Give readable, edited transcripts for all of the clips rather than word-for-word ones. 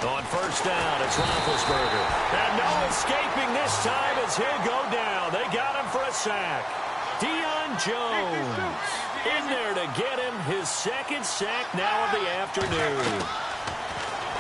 On first down, it's Roethlisberger. And no escaping this time as he'll go down. They got him for a sack. Deion Jones in there to get him his second sack now of the afternoon.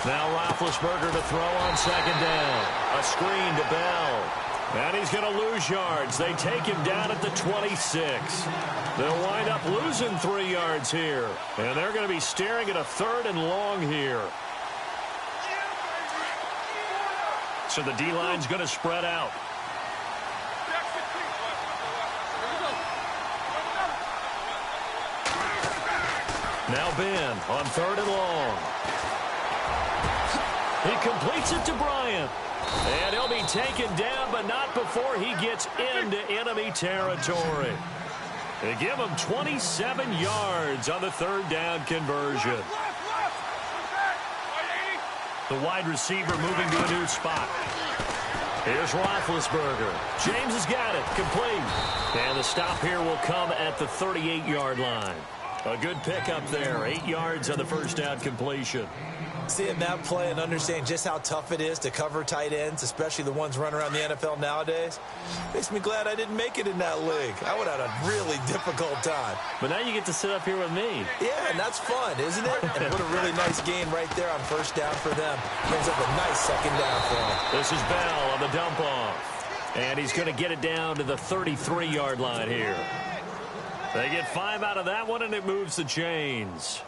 Now Roethlisberger to throw on second down. A screen to Bell. And he's going to lose yards. They take him down at the 26. They'll wind up losing 3 yards here. And they're going to be staring at a 3rd and long here. So the D-line's going to spread out. Now Ben on 3rd and long. He completes it to Bryant. And he'll be taken down, but not before he gets into enemy territory. They give him 27 yards on the 3rd down conversion. The wide receiver moving to a new spot. Here's Roethlisberger. James has got it. Complete. And the stop here will come at the 38-yard line. A good pickup there. 8 yards on the first down completion. Seeing that play and understanding just how tough it is to cover tight ends, especially the ones running around the NFL nowadays, makes me glad I didn't make it in that league. I would have had a really difficult time. But now you get to sit up here with me. Yeah, and that's fun, isn't it? And what a really nice game right there on first down for them. Brings up a nice second down for them. This is Bell on the dump off. And he's going to get it down to the 33-yard line here. They get 5 out of that one, and it moves the chains.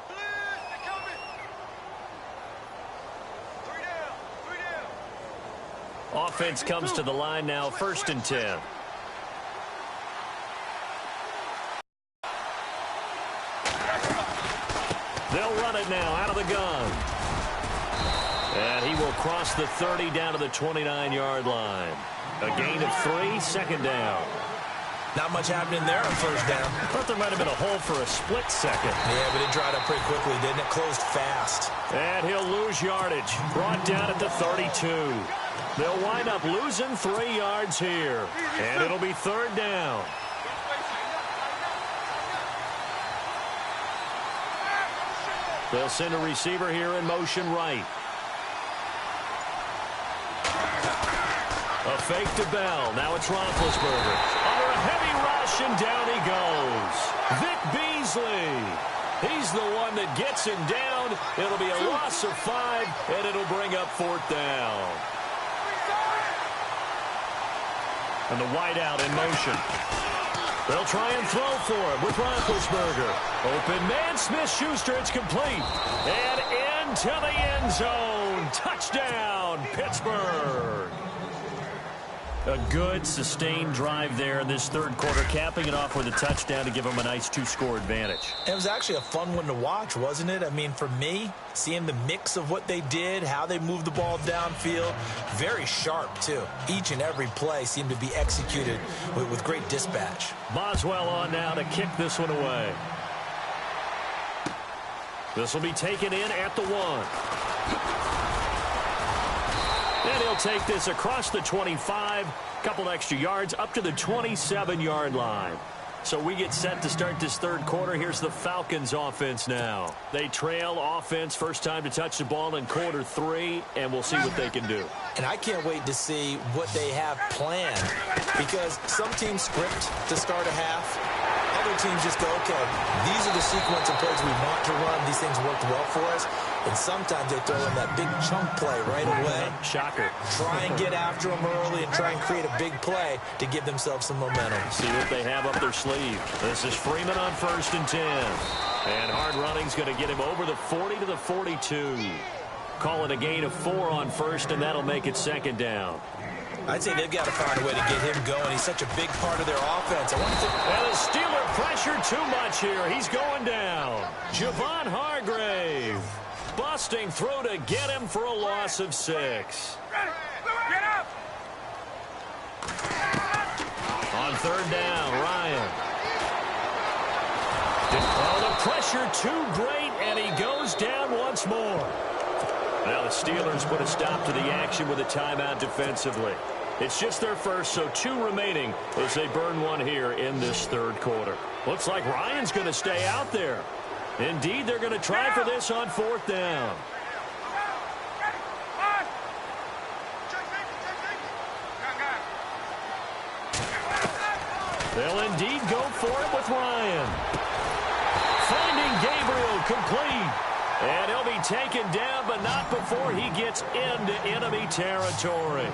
Offense comes to the line now, 1st and 10. They'll run it now out of the gun. And he will cross the 30 down to the 29-yard line. A gain of 3, second down. Not much happening there on first down. I thought there might have been a hole for a split second. Yeah, but it dried up pretty quickly, didn't it? Closed fast. And he'll lose yardage. Brought down at the 32. They'll wind up losing 3 yards here. And it'll be 3rd down. They'll send a receiver here in motion right. A fake to Bell. Now it's Roethlisberger. Under a heavy rush, and down he goes. Vic Beasley. He's the one that gets him down. It'll be a loss of 5, and it'll bring up 4th down. And the wideout in motion. They'll try and throw for it with Roethlisberger. Open man, Smith-Schuster. It's complete. And into the end zone. Touchdown, Pittsburgh. A good, sustained drive there in this 3rd quarter, capping it off with a touchdown to give them a nice 2-score advantage. It was actually a fun one to watch, wasn't it? I mean, for me, seeing the mix of what they did, how they moved the ball downfield, very sharp, too. Each and every play seemed to be executed with great dispatch. Boswell on now to kick this one away. This will be taken in at the 1. And he'll take this across the 25, couple extra yards, up to the 27-yard line. So we get set to start this 3rd quarter. Here's the Falcons offense now. They trail offense, first time to touch the ball in quarter 3, and we'll see what they can do. And I can't wait to see what they have planned, because some teams script to start a half. Other teams just go, okay, these are the sequence of plays we want to run. These things worked well for us. And sometimes they throw in that big chunk play right away. Shocker. Try and get after them early and try and create a big play to give themselves some momentum. See what they have up their sleeve. This is Freeman on 1st and 10. And hard running's going to get him over the 40 to the 42. Call it a gain of 4 on 1st, and that'll make it 2nd down. I'd say they've got to find a way to get him going. He's such a big part of their offense. And the Steeler pressure too much here. He's going down. Javon Hargrave. Busting through to get him for a loss of 6. Get up! On 3rd down, Ryan. Oh, the pressure too great, and he goes down once more. Now the Steelers put a stop to the action with a timeout defensively. It's just their first, so 2 remaining as they burn one here in this 3rd quarter. Looks like Ryan's going to stay out there. Indeed, they're going to try for this on 4th down. They'll indeed go for it with Ryan. Finding Gabriel complete. And he'll be taken down, but not before he gets into enemy territory.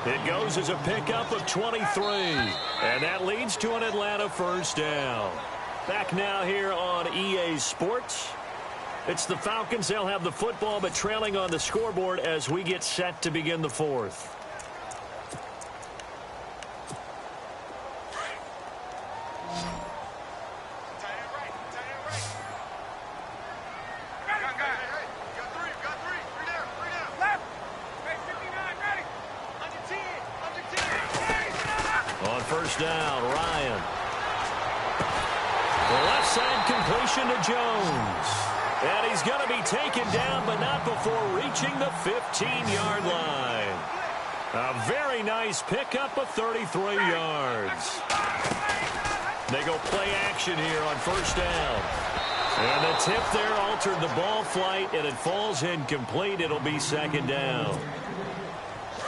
It goes as a pickup of 23. And that leads to an Atlanta 1st down. Back now here on EA Sports. It's the Falcons. They'll have the football, but trailing on the scoreboard as we get set to begin the 4th. On 1st down, Ryan. The left side completion to Jones. And he's going to be taken down, but not before reaching the 15-yard line. A very nice pickup of 33 yards. They go play action here on 1st down. And the tip there altered the ball flight, and it falls incomplete. It'll be 2nd down.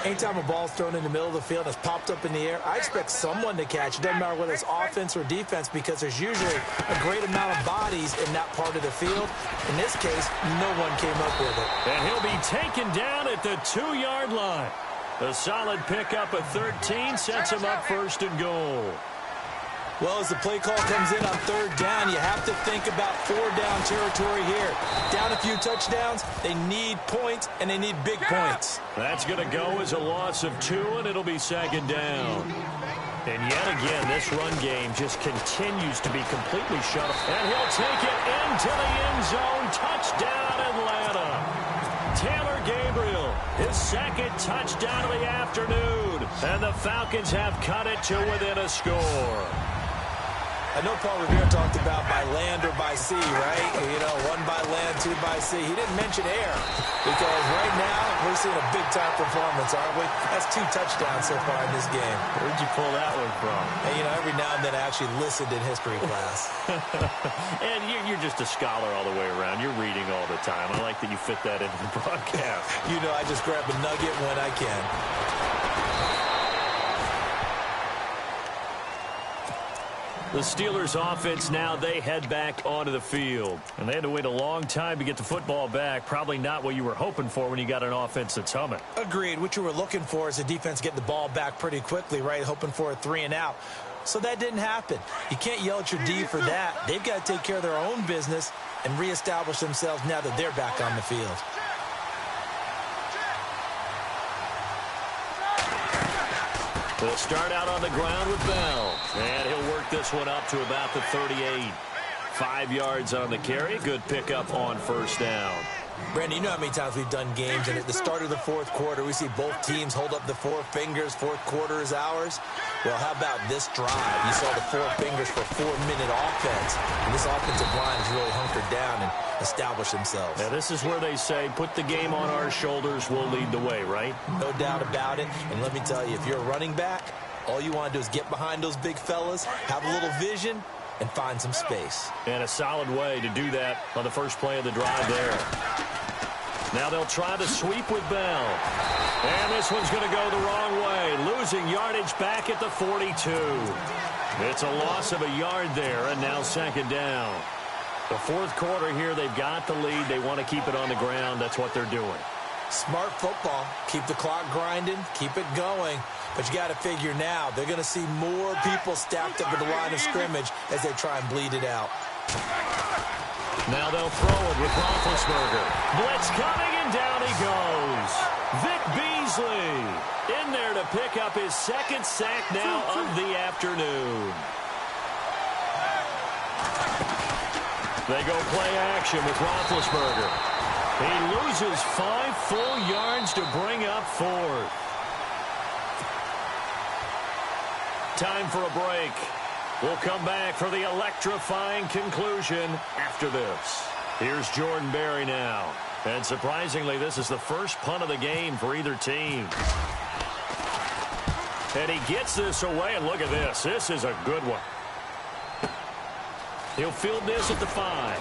Anytime a ball's thrown in the middle of the field and it's popped up in the air, I expect someone to catch it. Doesn't matter whether it's offense or defense, because there's usually a great amount of bodies in that part of the field. In this case, no one came up with it. And he'll be taken down at the 2-yard line. A solid pickup of 13 sets him up 1st and goal. Well, as the play call comes in on 3rd down, you have to think about 4-down territory here. Down a few touchdowns, they need points, and they need big points. That's going to go as a loss of 2, and it'll be 2nd down. And yet again, this run game just continues to be completely shut off. And he'll take it into the end zone. Touchdown, Atlanta. Taylor Gabriel, his 2nd touchdown of the afternoon. And the Falcons have cut it to within a score. I know Paul Revere talked about by land or by sea, right? You know, 1 by land, 2 by sea. He didn't mention air because right now we're seeing a big-time performance, aren't we? That's 2 touchdowns so far in this game. Where'd you pull that one from? And, you know, every now and then I actually listened in history class. And you're just a scholar all the way around. You're reading all the time. I like that you fit that into the broadcast. You know, I just grab a nugget when I can. The Steelers offense now, they head back onto the field. And they had to wait a long time to get the football back. Probably not what you were hoping for when you got an offense that's humming. Agreed. What you were looking for is the defense getting the ball back pretty quickly, right? Hoping for a 3-and-out. So that didn't happen. You can't yell at your D for that. They've got to take care of their own business and reestablish themselves now that they're back on the field. They'll start out on the ground with Bell. And he'll work this one up to about the 38. 5 yards on the carry. Good pickup on 1st down. Brandon, you know how many times we've done games, and at the start of the 4th quarter, we see both teams hold up the 4 fingers, 4th quarter is ours. Well, how about this drive? You saw the 4 fingers for 4-minute offense. And this offensive line has really hunkered down and established themselves. Now, this is where they say, put the game on our shoulders, we'll lead the way, right? No doubt about it. And let me tell you, if you're a running back, all you want to do is get behind those big fellas, have a little vision, and find some space. And a solid way to do that on the first play of the drive there. Now they'll try to sweep with Bell. And this one's going to go the wrong way. Losing yardage back at the 42. It's a loss of a yard there, and now 2nd down. The 4th quarter here, they've got the lead. They want to keep it on the ground. That's what they're doing. Smart football. Keep the clock grinding. Keep it going. But you got to figure now, they're going to see more people stacked up at the line of scrimmage as they try and bleed it out. Now they'll throw it with Roethlisberger. Blitz coming, and down he goes. Vic Beasley in there to pick up his 2nd sack now of the afternoon. They go play action with Roethlisberger. He loses 5 full yards to bring up 4th. Time for a break. We'll come back for the electrifying conclusion after this. Here's Jordan Berry now. And surprisingly, this is the first punt of the game for either team. And he gets this away, and look at this. This is a good one. He'll field this at the 5.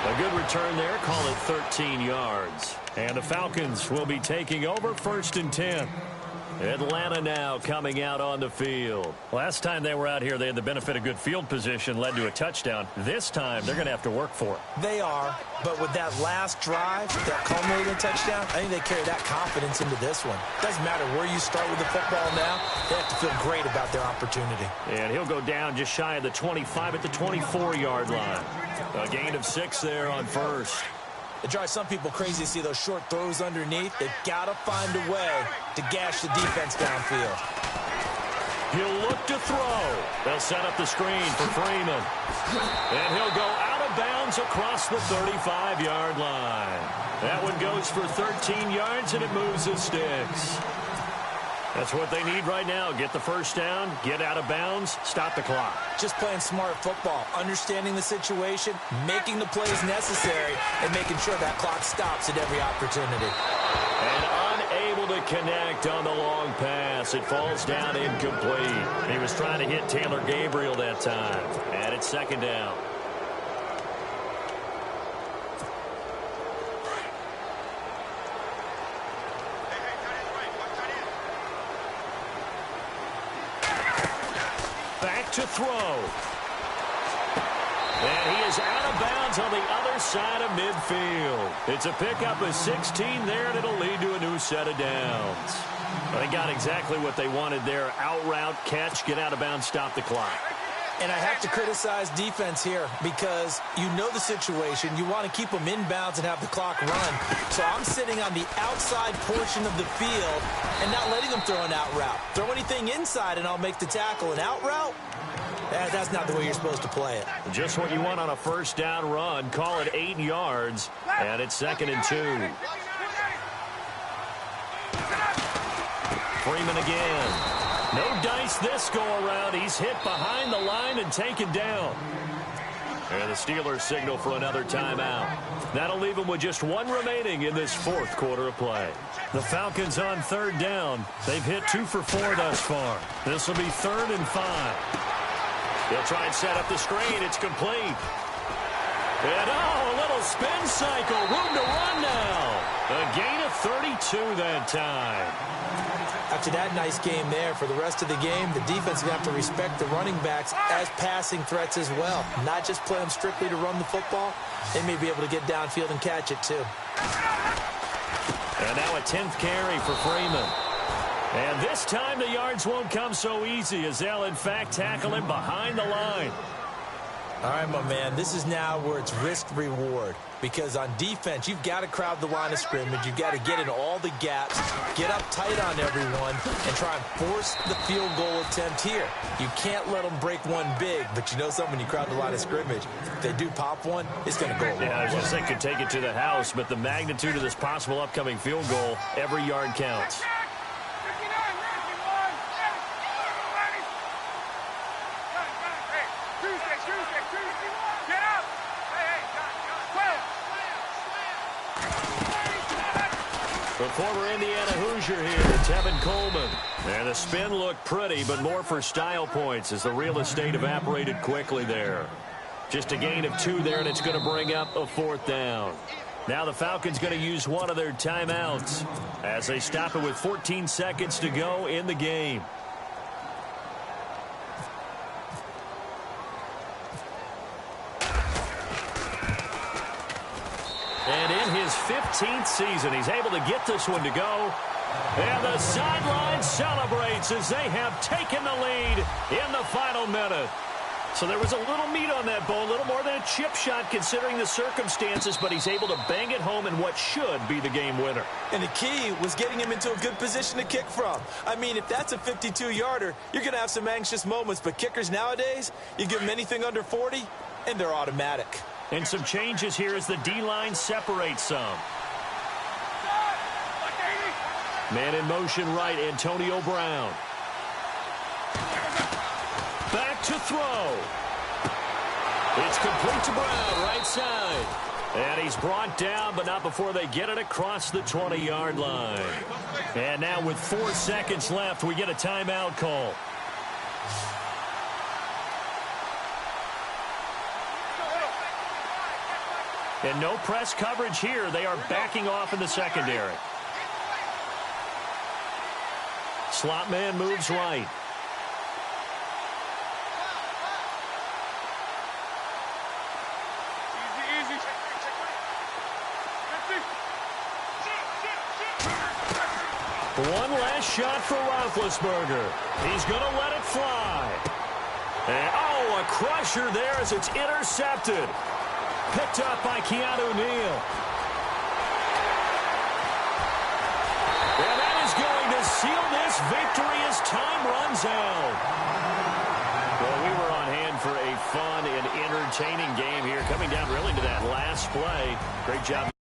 A good return there. Call it 13 yards. And the Falcons will be taking over 1st and 10. Atlanta now coming out on the field. Last time they were out here, they had the benefit of good field position, led to a touchdown. This time, they're going to have to work for it. They are, but with that last drive, that culminating touchdown, I think they carry that confidence into this one. Doesn't matter where you start with the football now, they have to feel great about their opportunity. And he'll go down just shy of the 25 at the 24-yard line. A gain of 6 there on 1st. It drives some people crazy to see those short throws underneath. They've got to find a way to gash the defense downfield. He'll look to throw. They'll set up the screen for Freeman. And he'll go out of bounds across the 35-yard line. That one goes for 13 yards, and it moves the sticks. That's what they need right now. Get the first down, get out of bounds, stop the clock. Just playing smart football, understanding the situation, making the plays necessary, and making sure that clock stops at every opportunity. And unable to connect on the long pass. It falls down incomplete. He was trying to hit Taylor Gabriel that time. And it's 2nd down. To throw. And he is out of bounds on the other side of midfield. It's a pickup of 16 there, and it'll lead to a new set of downs. They got exactly what they wanted there. Out route, catch, get out of bounds, stop the clock. And I have to criticize defense here because you know the situation. You want to keep them inbounds and have the clock run. So I'm sitting on the outside portion of the field and not letting them throw an out route. Throw anything inside and I'll make the tackle. An out route? That's not the way you're supposed to play it. Just what you want on a first down run. Call it 8 yards, and it's 2nd and 2. Freeman again. No dice this go-around. He's hit behind the line and taken down. And the Steelers signal for another timeout. That'll leave them with just 1 remaining in this 4th quarter of play. The Falcons on 3rd down. They've hit 2 for 4 thus far. This will be 3rd and 5. They'll try and set up the screen. It's complete. And, a little spin cycle. Room to run now. A gain of 32 that time. After that nice game there, for the rest of the game, the defense is going to have to respect the running backs as passing threats as well. Not just play them strictly to run the football. They may be able to get downfield and catch it, too. And now a 10th carry for Freeman. And this time the yards won't come so easy as they'll, in fact, tackle him behind the line. All right, my man, this is now where it's risk-reward. Because on defense, you've got to crowd the line of scrimmage. You've got to get in all the gaps, get up tight on everyone, and try and force the field goal attempt here. You can't let them break one big, but you know something, when you crowd the line of scrimmage, if they do pop one, it's going to go away. Yeah, I was just thinking take it to the house, but the magnitude of this possible upcoming field goal, every yard counts. The former Indiana Hoosier here, Tevin Coleman. And the spin looked pretty, but more for style points as the real estate evaporated quickly there. Just a gain of 2 there, and it's going to bring up a 4th down. Now the Falcons going to use one of their timeouts as they stop it with 14 seconds to go in the game. And in his 15th season, he's able to get this one to go. And the sideline celebrates as they have taken the lead in the final minute. So there was a little meat on that bone, a little more than a chip shot considering the circumstances, but he's able to bang it home in what should be the game winner. And the key was getting him into a good position to kick from. I mean, if that's a 52-yarder, you're going to have some anxious moments, but kickers nowadays, you give them anything under 40, and they're automatic. And some changes here as the D-line separates some. Man in motion right, Antonio Brown. Back to throw. It's complete to Brown, right side. And he's brought down, but not before they get it across the 20-yard line. And now with 4 seconds left, we get a timeout call. And no press coverage here. They are backing off in the secondary. Slot man moves right. One last shot for Roethlisberger. He's going to let it fly. And, oh, a crusher there as it's intercepted. Picked up by Keanu Neal. And that is going to seal this victory as time runs out. Well, we were on hand for a fun and entertaining game here, coming down really to that last play. Great job.